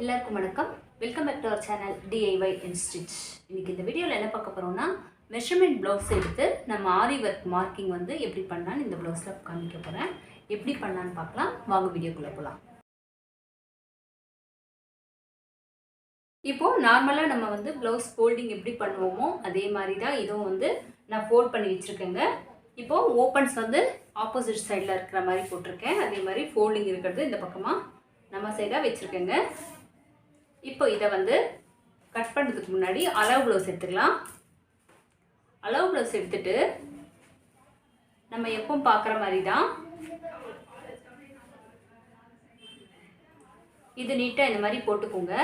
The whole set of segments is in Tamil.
எல்லாருக்கும் வணக்கம். Welcome back to our channel DIY and Stitch. இன்னைக்கு இந்த வீடியோவில் என்ன பார்க்க போகிறோம்னா, மெஷர்மெண்ட் ப்ளவுஸ் எடுத்து நம்ம ஆரி ஒர்க் மார்க்கிங் வந்து எப்படி பண்ணலான்னு இந்த ப்ளவுஸில் காமிக்க போகிறேன். எப்படி பண்ணலான்னு பார்க்கலாம். வாங்க வீடியோக்குள்ளே போகலாம். இப்போது நார்மலாக நம்ம வந்து ப்ளவுஸ் ஃபோல்டிங் எப்படி பண்ணுவோமோ அதே மாதிரி தான் இதுவும் வந்து நான் ஃபோல்ட் பண்ணி வச்சுருக்கேங்க. இப்போது ஓப்பன்ஸ் வந்து ஆப்போசிட் சைடில் இருக்கிற மாதிரி போட்டிருக்கேன். அதே மாதிரி ஃபோல்டிங் இருக்கிறது இந்த பக்கமாக நம்ம சைடாக வச்சுருக்கேங்க. இப்போ இதை வந்து கட் பண்ணுறதுக்கு முன்னாடி அளவு ப்ளவுஸ் எடுத்துக்கலாம். அளவு ப்ளவுஸ் எடுத்துட்டு நம்ம எப்பவும் பார்க்குற மாதிரி தான் இது நீட்டாக இந்த மாதிரி போட்டுக்கோங்க.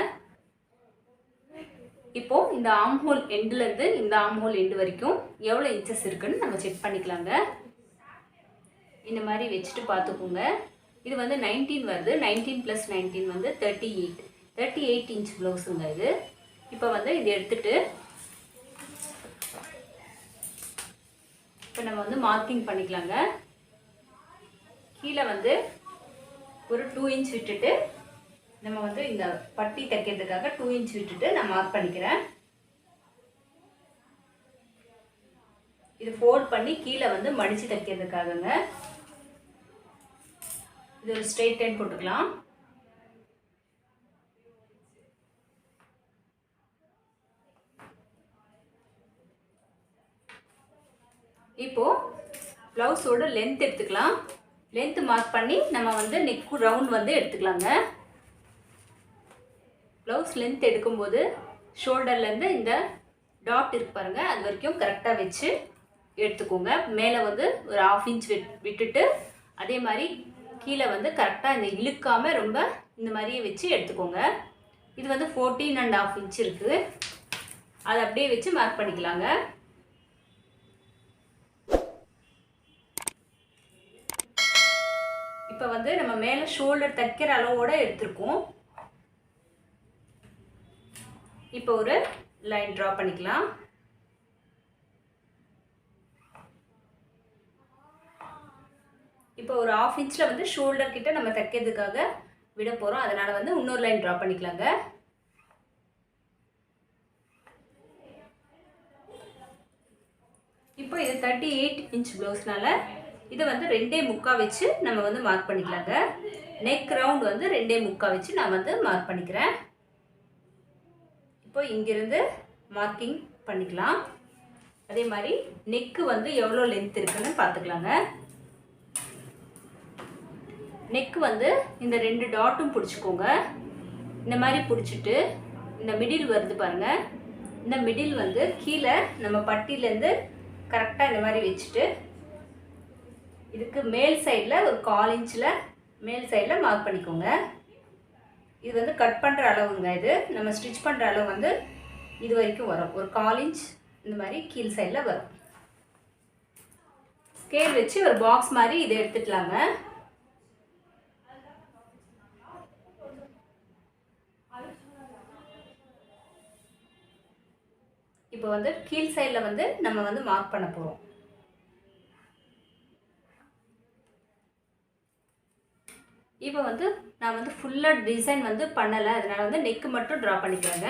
இப்போது இந்த ஆம் ஹோல் எண்டுலேருந்து இந்த ஆம் ஹோல் எண்டு வரைக்கும் எவ்வளோ இன்ச்சஸ் இருக்குன்னு நம்ம செக் பண்ணிக்கலாங்க. இந்த மாதிரி வச்சுட்டு பார்த்துக்கோங்க. இது வந்து 19 வருது. 19 + 19 வந்து 38 இன்ச் ப்ளவுஸுங்க இது. இப்போ வந்து இது எடுத்துட்டு இப்போ நம்ம வந்து மார்க்கிங் பண்ணிக்கலாங்க. கீழே வந்து ஒரு 2 இன்ச் விட்டுட்டு நம்ம வந்து இந்த பட்டி தைக்கிறதுக்காக 2 இன்ச் விட்டுட்டு நான் மார்க் பண்ணிக்கிறேன். இது ஃபோல்ட் பண்ணி கீழே வந்து மடித்து தைக்கிறதுக்காகங்க. இது ஒரு ஸ்ட்ரெயிட் லைன் போட்டுக்கலாம். இப்போது ப்ளவுஸோட லென்த் எடுத்துக்கலாம். லென்த் மார்க் பண்ணி நம்ம வந்து நெக்கு ரவுண்ட் வந்து எடுத்துக்கலாங்க. ப்ளவுஸ் லென்த் எடுக்கும்போது ஷோல்டர்லேருந்து இந்த டாட் இருக்கு பாருங்கள், அது வரைக்கும் கரெக்டாக வச்சு எடுத்துக்கோங்க. மேலே வந்து ஒரு 1/2 இன்ச் விட்டுட்டு அதே மாதிரி கீழே வந்து கரெக்டாக இந்த இழுக்காமல் ரொம்ப இந்த மாதிரியே வச்சு எடுத்துக்கோங்க. இது வந்து 14.5 இன்ச் இருக்குது. அதை அப்படியே வச்சு மார்க் பண்ணிக்கலாங்க. இப்போ வந்து நம்ம மேலே ஷோல்டர் தைக்கிற அளவோடு எடுத்துருக்கோம். இப்போ ஒரு லைன் ட்ரா பண்ணிக்கலாம். இப்போ ஒரு 1/2 இன்ச்சில் வந்து ஷோல்டர் கிட்ட நம்ம தைக்கிறதுக்காக விட போகிறோம். அதனால் வந்து இன்னொரு லைன் ட்ரா பண்ணிக்கலாங்க. இப்போ இது 38 இன்ச் ப்ளவுஸ்னால இதை வந்து 2.25 வச்சு நம்ம வந்து மார்க் பண்ணிக்கலாங்க. நெக் ரவுண்ட் வந்து 2.25 வச்சு நான் வந்து மார்க் பண்ணிக்கிறேன். இப்போ இங்கிருந்து மார்க்கிங் பண்ணிக்கலாம். அதே மாதிரி நெக்கு வந்து எவ்வளோ லென்த் இருக்குன்னு பார்த்துக்கலாங்க. நெக்கு வந்து இந்த 2 டாட்டும் பிடிச்சிக்கோங்க. இந்த மாதிரி பிடிச்சிட்டு இந்த மிடில் வருது பாருங்கள், இந்த மிடில் வந்து கீழே நம்ம பட்டியிலேருந்து கரெக்டாக இந்த மாதிரி வச்சுட்டு இதுக்கு மேல் சைடில் ஒரு 1/4 இன்ச்சில் மேல் சைடில் மார்க் பண்ணிக்கோங்க. இது வந்து கட் பண்ணுற அளவுங்க. இது நம்ம ஸ்டிச் பண்ணுற அளவு வந்து இது வரைக்கும் வரும். ஒரு 1/4 இன்ச் இந்த மாதிரி கீழ் சைடில் வரும். ஸ்கேல் வச்சு ஒரு பாக்ஸ் மாதிரி இதை எடுத்துக்கலாங்க. இப்போ வந்து கீழ் சைடில் வந்து நம்ம வந்து மார்க் பண்ண போகிறோம். இப்போ வந்து நான் வந்து ஃபுல்லாக டிசைன் வந்து பண்ணலை, அதனால் வந்து நெக்கு மட்டும் ட்ரா பண்ணிக்கிறேங்க.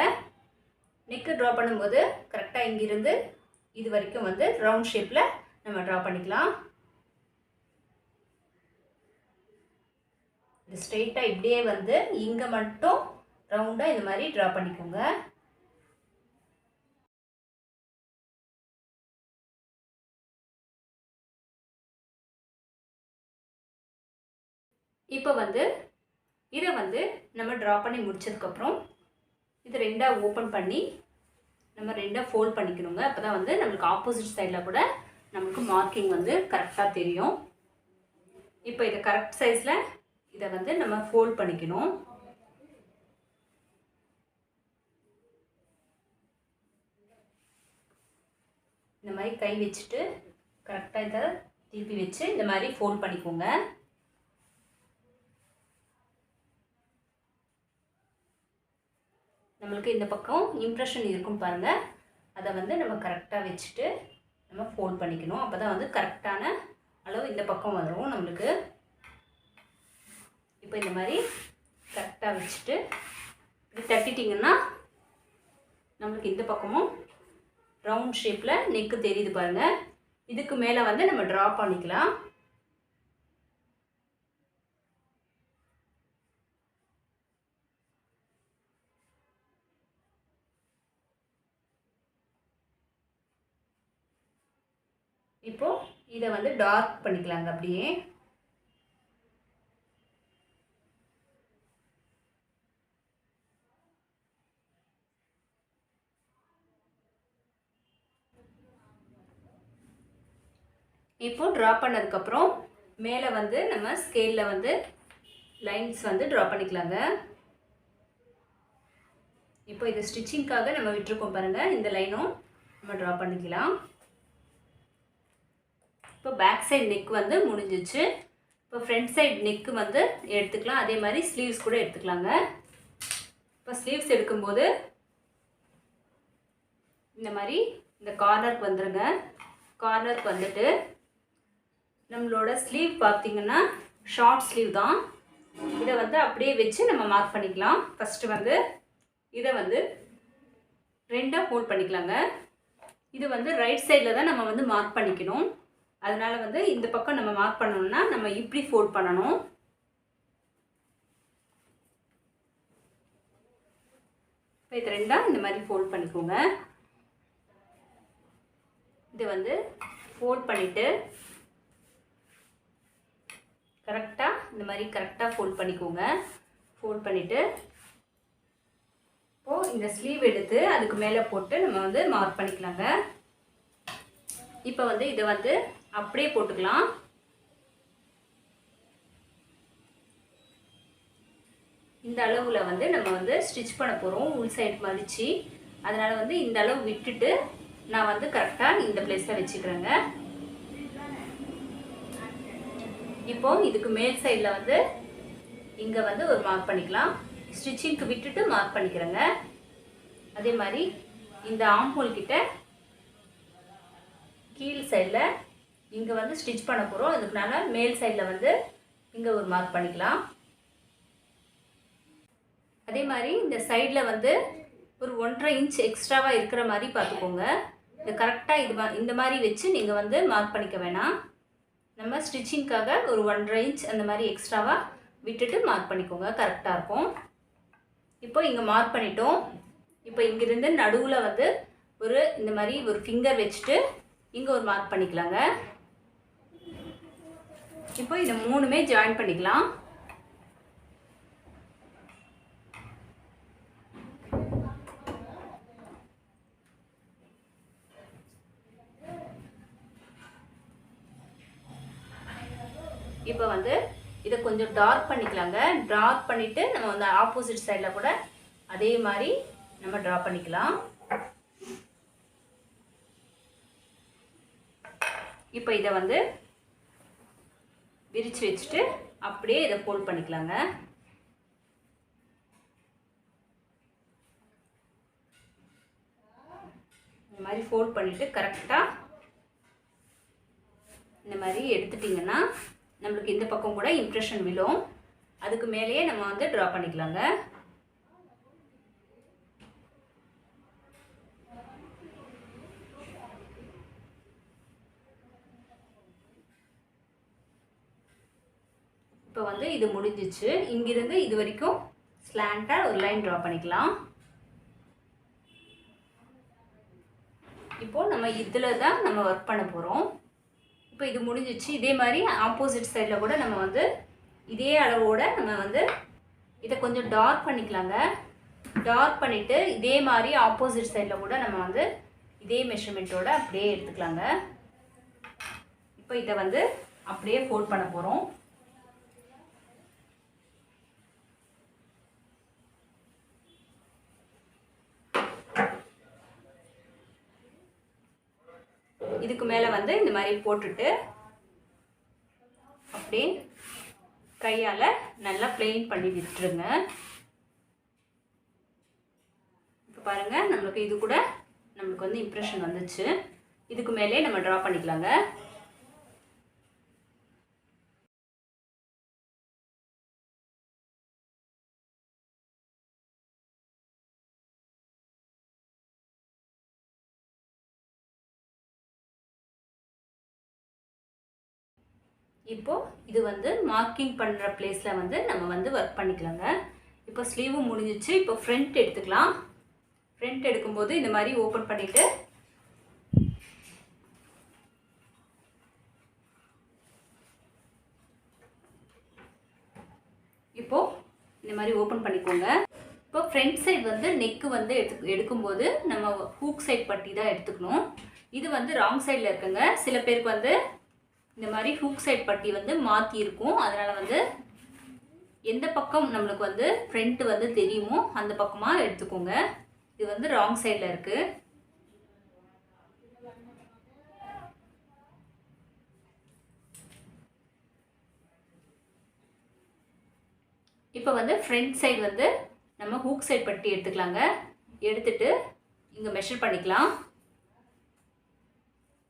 நெக்கு ட்ரா பண்ணும்போது கரெக்டாக இங்கிருந்து இது வரைக்கும் வந்து ரவுண்ட் ஷேப்பில் நம்ம ட்ரா பண்ணிக்கலாம். இது ஸ்ட்ரெயிட்டாக இப்படியே வந்து இங்கே மட்டும் ரவுண்டாக இந்த மாதிரி ட்ரா பண்ணிக்கோங்க. இப்போ வந்து இதை வந்து நம்ம ட்ரா பண்ணி முடிச்சதுக்கப்புறம் இது 2ஆக ஓப்பன் பண்ணி நம்ம 2ஆக ஃபோல்ட் பண்ணிக்கணுங்க. அப்போ தான் வந்து நம்மளுக்கு ஆப்போசிட் சைடில் கூட நமக்கு மார்க்கிங் வந்து கரெக்டாக தெரியும். இப்போ இதை கரெக்ட் சைஸில் இதை வந்து நம்ம ஃபோல்ட் பண்ணிக்கணும். இந்த மாதிரி கை வச்சுட்டு கரெக்டாக இதை திருப்பி வச்சு இந்த மாதிரி ஃபோல்ட் பண்ணிக்கோங்க. நம்மளுக்கு இந்த பக்கம் இம்ப்ரெஷன் இருக்கும் பாருங்கள், அதை வந்து நம்ம கரெக்டாக வச்சுட்டு நம்ம ஃபோல்ட் பண்ணிக்கணும். அப்போ தான் வந்து கரெக்டான அளவு இந்த பக்கம் வரும் நம்மளுக்கு. இப்போ இந்த மாதிரி கரெக்டாக வச்சுட்டு இது தட்டிட்டிங்கன்னா நம்மளுக்கு இந்த பக்கமும் ரவுண்ட் ஷேப்பில் நெக்கு தெரியுது பாருங்கள். இதுக்கு மேலே வந்து நம்ம ட்ரா பண்ணிக்கலாம். இப்போ இதை வந்து டார்க் பண்ணிக்கலாங்க அப்படியே. இப்போ ட்ரா பண்ணதுக்கப்புறம் மேலே வந்து நம்ம ஸ்கேலில் வந்து லைன்ஸ் வந்து ட்ரா பண்ணிக்கலாங்க. இப்போ இது ஸ்டிச்சிங்காக நம்ம விட்டுருக்கோம் பாருங்கள், இந்த லைனும் நம்ம ட்ரா பண்ணிக்கலாம். இப்போ பேக் சைடு நெக் வந்து முடிஞ்சிச்சு. இப்போ ஃப்ரண்ட் சைடு நெக்கு வந்து எடுத்துக்கலாம். அதே மாதிரி ஸ்லீவ்ஸ் கூட எடுத்துக்கலாங்க. இப்போ ஸ்லீவ்ஸ் எடுக்கும்போது இந்த மாதிரி இந்த கார்னருக்கு வந்துடுங்க. கார்னருக்கு வந்துட்டு நம்மளோட ஸ்லீவ் பார்த்திங்கன்னா ஷார்ட் ஸ்லீவ் தான். இதை வந்து அப்படியே வச்சு நம்ம மார்க் பண்ணிக்கலாம். ஃபஸ்ட்டு வந்து இதை வந்து ரெண்டாக ஃபோல்ட் பண்ணிக்கலாங்க. இது வந்து ரைட் சைடில் தான் நம்ம வந்து மார்க் பண்ணிக்கணும். அதனால் வந்து இந்த பக்கம் நம்ம மார்க் பண்ணணும்னா நம்ம இப்படி ஃபோல்ட் பண்ணணும். இப்போ இது ரெண்டாக இந்த மாதிரி ஃபோல்ட் பண்ணிக்கோங்க. இது வந்து ஃபோல்ட் பண்ணிவிட்டு கரெக்டாக இந்த மாதிரி கரெக்டாக ஃபோல்ட் பண்ணிக்கோங்க. ஃபோல்ட் பண்ணிவிட்டு இப்போது இந்த ஸ்லீவ் எடுத்து அதுக்கு மேலே போட்டு நம்ம வந்து மார்க் பண்ணிக்கலாங்க. இப்போ வந்து இதை வந்து அப்படியே போட்டுக்கலாம். இந்த அளவில் வந்து நம்ம வந்து ஸ்டிச் பண்ண போகிறோம். உள் சைடு மடித்து, அதனால் வந்து இந்த அளவு விட்டுட்டு நான் வந்து கரெக்டாக இந்த பிளேஸில் வச்சுக்கிறேங்க. இப்போது இதுக்கு மேல் சைடில் வந்து இங்கே வந்து ஒரு மார்க் பண்ணிக்கலாம். ஸ்டிச்சிங்க்கு விட்டுட்டு மார்க் பண்ணிக்கிறேங்க. அதே மாதிரி இந்த ஆம்ஹோல் கிட்ட கீழ் சைடில் இங்கே வந்து ஸ்டிச் பண்ண போகிறோம். அதுக்குனால மேல் சைடில் வந்து இங்கே ஒரு மார்க் பண்ணிக்கலாம். அதே மாதிரி இந்த சைடில் வந்து ஒரு 1.5 இன்ச் எக்ஸ்ட்ராவாக இருக்கிற மாதிரி பார்த்துக்கோங்க. இது கரெக்டாக இந்த மாதிரி வச்சு நீங்கள் வந்து மார்க் பண்ணிக்க வேணாம். நம்ம ஸ்டிச்சிங்க்காக ஒரு 1.5 இன்ச் அந்த மாதிரி எக்ஸ்ட்ராவாக விட்டுட்டு மார்க் பண்ணிக்கோங்க, கரெக்டாக இருக்கும். இப்போ இங்கே மார்க் பண்ணிட்டோம். இப்போ இங்கிருந்து நடுவில் வந்து ஒரு இந்த மாதிரி ஒரு ஃபிங்கர் வச்சுட்டு இங்கே ஒரு மார்க் பண்ணிக்கலாங்க. இப்போ இந்த மூணுமே ஜாயின் பண்ணிக்கலாம். இப்போ வந்து இதை கொஞ்சம் டார்க் பண்ணிக்கலாங்க. டார்க் பண்ணிவிட்டு நம்ம வந்து ஆப்போசிட் சைடில் கூட அதே மாதிரி நம்ம ட்ரா பண்ணிக்கலாம். இப்போ இதை வந்து விரித்து வச்சுட்டு அப்படியே இதை ஃபோல்ட் பண்ணிக்கலாங்க. இந்த மாதிரி ஃபோல்ட் பண்ணிவிட்டு கரெக்டாக இந்த மாதிரி எடுத்துட்டிங்கன்னா நம்மளுக்கு இந்த பக்கம் கூட இம்ப்ரெஷன் விழும். அதுக்கு மேலேயே நம்ம வந்து ட்ரா பண்ணிக்கலாங்க. இப்போ வந்து இது முடிஞ்சிச்சு. இங்கிருந்து இது வரைக்கும் ஸ்லாண்டாக ஒரு லைன் ட்ரா பண்ணிக்கலாம். இப்போது நம்ம இதில் தான் நம்ம ஒர்க் பண்ண போகிறோம். இப்போ இது முடிஞ்சிச்சு. இதே மாதிரி ஆப்போசிட் சைடில் கூட நம்ம வந்து இதே அளவோட நம்ம வந்து இதை கொஞ்சம் டார்க் பண்ணிக்கலாங்க. டார்க் பண்ணிவிட்டு இதே மாதிரி ஆப்போசிட் சைடில் கூட நம்ம வந்து இதே மெஷர்மெண்ட்டோட அப்படியே எடுத்துக்கலாங்க. இப்போ இதை வந்து அப்படியே ஃபோல்ட் பண்ண போகிறோம். இதுக்கு மேலே வந்து இந்த மாதிரி போட்டுட்டு அப்படியே கையால் நல்லா ப்ளெயின் பண்ணி விட்டுருங்க. இப்போ பாருங்கள், நம்மளுக்கு இது கூட நம்மளுக்கு வந்து இம்ப்ரெஷன் வந்துச்சு. இதுக்கு மேலே நம்ம ட்ரா பண்ணிக்கலாங்க. இப்போது இது வந்து மார்க்கிங் பண்ணுற பிளேஸில் வந்து நம்ம வந்து ஒர்க் பண்ணிக்கலாங்க. இப்போ ஸ்லீவும் முடிஞ்சிச்சு. இப்போ ஃப்ரண்ட் எடுத்துக்கலாம். ஃப்ரண்ட் எடுக்கும்போது இந்த மாதிரி ஓப்பன் பண்ணிவிட்டு இப்போது இந்த மாதிரி ஓப்பன் பண்ணிக்கோங்க. இப்போ ஃப்ரண்ட் சைடு வந்து நெக்கு வந்து எடுக்கும்போது நம்ம ஹூக் சைட் பட்டி தான் எடுத்துக்கணும். இது வந்து ராங் சைடில் இருக்குங்க. சில பேருக்கு வந்து இந்த மாதிரி ஹூக் சைட் பட்டி வந்து மாற்றி இருக்கும். அதனால் வந்து எந்த பக்கம் நம்மளுக்கு வந்து ஃப்ரண்ட் வந்து தெரியுமோ அந்த பக்கமாக எடுத்துக்கோங்க. இது வந்து ராங் சைடில் இருக்குது. இப்போ வந்து ஃப்ரண்ட் சைடு வந்து நம்ம ஹூக் சைட் பட்டி எடுத்துக்கலாங்க. எடுத்துட்டு இங்கே மெஷர் பண்ணிக்கலாம்.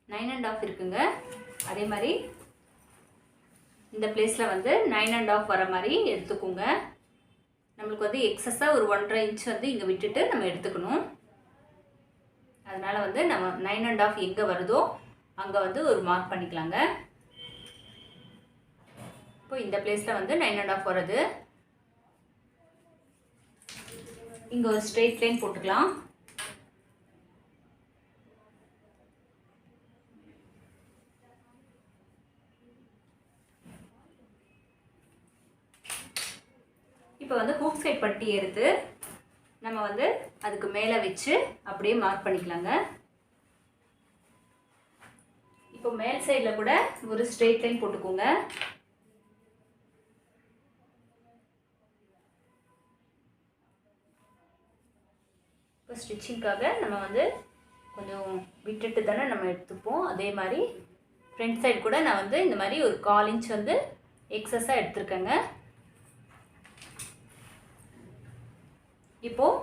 9.5 இருக்குங்க. அதே மாதிரி இந்த பிளேஸில் வந்து 9.5 வர மாதிரி எடுத்துக்கோங்க. நம்மளுக்கு வந்து எக்ஸஸாக ஒரு 1.5 இன்ச் வந்து இங்கே விட்டுட்டு நம்ம எடுத்துக்கணும். அதனால் வந்து நம்ம 9.5 எங்கே வருதோ அங்கே வந்து ஒரு மார்க் பண்ணிக்கலாங்க. இப்போ இந்த பிளேஸில் வந்து 9.5 வருது. இங்கே ஒரு ஸ்ட்ரெயிட் லைன் போட்டுக்கலாம். இப்போ வந்து ஹூக் சைட் பட்டி எடுத்து நம்ம வந்து அதுக்கு மேலே வச்சு அப்படியே மார்க் பண்ணிக்கலாங்க. இப்போ மேல் சைடில் கூட ஒரு ஸ்ட்ரெயிட் லைன் போட்டுக்கோங்க. இப்போ ஸ்டிச்சிங்காக நம்ம வந்து கொஞ்சம் விட்டுட்டு தானே நம்ம எடுத்துப்போம். அதே மாதிரி ஃப்ரண்ட் சைடு கூட நான் வந்து இந்த மாதிரி ஒரு 1/4 இன்ச் வந்து எக்ஸஸாக எடுத்துருக்கேங்க. இப்போது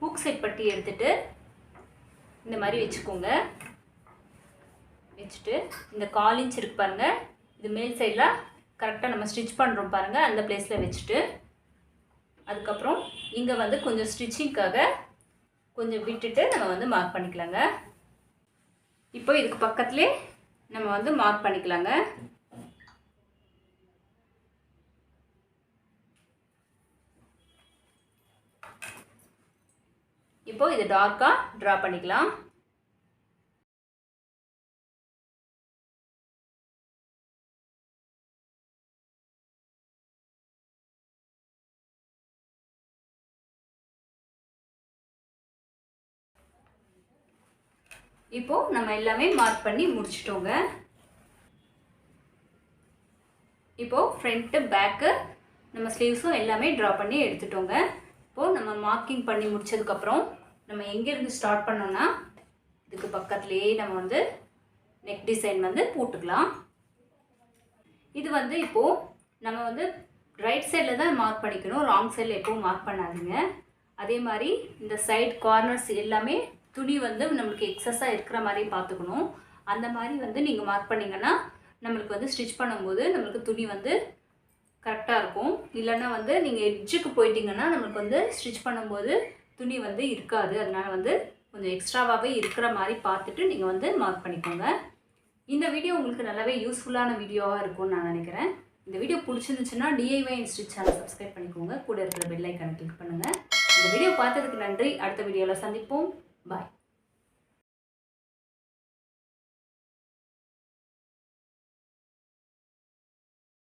ஹூக் சைட் பட்டி எடுத்துட்டு இந்த மாதிரி வச்சுக்கோங்க. வச்சுட்டு இந்த 1/4 இன்ச் இருக்கு பாருங்கள், இது மேல் சைடில் கரெக்டாக நம்ம ஸ்டிச் பண்ணுறோம் பாருங்கள், அந்த பிளேஸில் வச்சுட்டு அதுக்கப்புறம் இங்கே வந்து கொஞ்சம் ஸ்டிச்சிங்காக கொஞ்சம் விட்டுட்டு நம்ம வந்து மார்க் பண்ணிக்கலாங்க. இப்போ இதுக்கு பக்கத்துலேயே நம்ம வந்து மார்க் பண்ணிக்கலாங்க. இப்போ இது டார்க்காக ட்ரா பண்ணிக்கலாம். இப்போ நம்ம எல்லாமே மார்க் பண்ணி முடிச்சிட்டோங்க. இப்போ ஃப்ரண்ட் பேக்கு நம்ம ஸ்லீவ்ஸும் எல்லாமே ட்ரா பண்ணி எடுத்துட்டோங்க. இப்போது நம்ம மார்க்கிங் பண்ணி முடிச்சதுக்கப்புறம் நம்ம எங்கேருந்து ஸ்டார்ட் பண்ணோம்னா இதுக்கு பக்கத்துலேயே நம்ம வந்து நெக் டிசைன் வந்து போட்டுக்கலாம். இது வந்து இப்போது நம்ம வந்து ரைட் சைடில் தான் மார்க் பண்ணிக்கணும், ராங் சைடில் எப்போவும் மார்க் பண்ணாதீங்க. அதே மாதிரி இந்த சைட் கார்னர்ஸ் எல்லாமே துணி வந்து நம்மளுக்கு எக்ஸஸாக இருக்கிற மாதிரி பார்த்துக்கணும். அந்த மாதிரி வந்து நீங்கள் மார்க் பண்ணிங்கன்னா நம்மளுக்கு வந்து ஸ்டிச் பண்ணும்போது நம்மளுக்கு துணி வந்து கரெக்டாக இருக்கும். இல்லைன்னா வந்து நீங்கள் எட்ஜுக்கு போயிட்டிங்கன்னா நம்மளுக்கு வந்து ஸ்டிச் பண்ணும்போது துணி வந்து இருக்காது. அதனால் வந்து கொஞ்சம் எக்ஸ்ட்ராவாகவே இருக்கிற மாதிரி பார்த்துட்டு நீங்கள் வந்து மார்க் பண்ணிக்கோங்க. இந்த வீடியோ உங்களுக்கு நல்லாவே யூஸ்ஃபுல்லான வீடியோவாக இருக்கும்னு நான் நினைக்கிறேன். இந்த வீடியோ பிடிச்சிருந்துச்சுன்னா DIY and stitch channel subscribe பண்ணிக்கோங்க. கூட இருக்கிற பெல் ஐக்கானை கிளிக் பண்ணுங்கள். இந்த வீடியோ பார்த்ததுக்கு நன்றி. அடுத்த வீடியோவில் சந்திப்போம். பாய்.